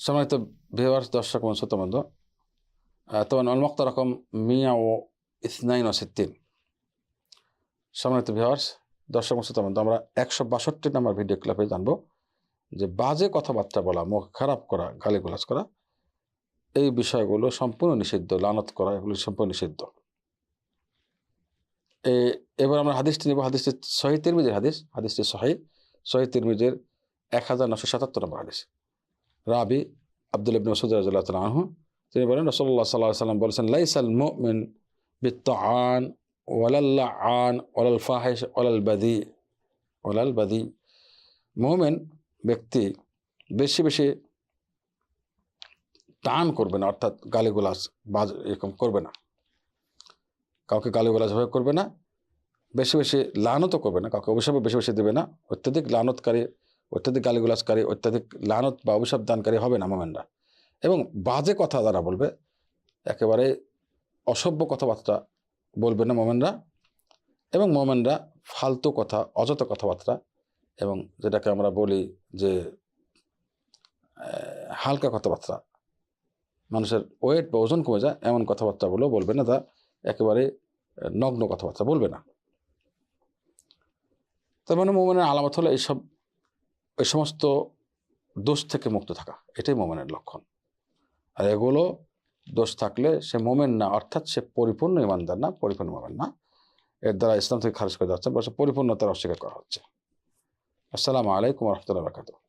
সম্মানিত ভিউয়ার্স, দর্শক এবং শ্রোতাবৃন্দ, তখন অলমক্ত রকম মিয়া ও ইসনাইন ও সিদ্দিন। সম্মানিত ভিউয়ার্স, দর্শক এবং শ্রোতাবৃন্দ, আমরা 162 নম্বর ভিডিও ক্লিপে জানবো যে বাজে কথাবার্তা বলা, মুখ খারাপ করা, গালিগালাজ করা, এই বিষয়গুলো সম্পূর্ণ নিষিদ্ধ। লানত করা, এগুলো সম্পূর্ণ নিষিদ্ধ। এবার আমরা হাদিসটি নেব। হাদিসটি সহিহ তিরমিজির হাদিস। হাদিসটি সহিহ তিরমিজির 1977 নম্বর হাদিস। রাবি আব্দুল্লাহ ইবনে মাসউদ রাদিয়াল্লাহু তাআলা আনহু, তিনি বলেন, রাসূলুল্লাহ সাল্লাল্লাহু আলাইহি ওয়াসাল্লাম বলেছেন, লাইসাল মুমিন বিত্তাআন ওয়ালাল লাআন ওয়ালাল ফাহিশ ওয়ালাল বাদি। মুমিন ব্যক্তি বেশি বেশি টান করবে না, অর্থাৎ গালিগালাজ এরকম করবে না, কাউকে গালিগালাজ ভাবে করবে না, বেশি বেশি লানতও করবে না, কাউকে অভিশাপও বেশি বেশি দেবে না। অত্যাধিক লানতকারী, অত্যাধিক গালিগালাজকারী, অত্যাধিক লানত বা অভিশাপ দানকারী হবে না মোমেনরা। এবং বাজে কথা যারা বলবে, একেবারে অসভ্য কথাবার্তা বলবে না মোমেনরা। এবং মোমেনরা ফালতু কথা, অযথা কথাবার্তা, এবং যেটাকে আমরা বলি যে হালকা কথাবার্তা, মানুষের ওয়েট বা ওজন কমে যায়, এমন কথাবার্তাগুলো বলবে না। তা একেবারে নগ্ন কথাবার্তা বলবে না। তার মানে মোমেনের আলামত হলো এই সমস্ত দোষ থেকে মুক্ত থাকা, এটাই মোমেনের লক্ষণ। আর এগুলো দোষ থাকলে সে মোমেন না, অর্থাৎ সে পরিপূর্ণ ইমানদার না, পরিপূর্ণ মোমেন না। এর দ্বারা ইসলাম থেকে খারিজ করে যাচ্ছে, পরিপূর্ণতার অস্বীকার করা হচ্ছে। আসসালামু আলাইকুম ওয়া রাহমাতুল্লাহি ওয়া বারাকাতুহু।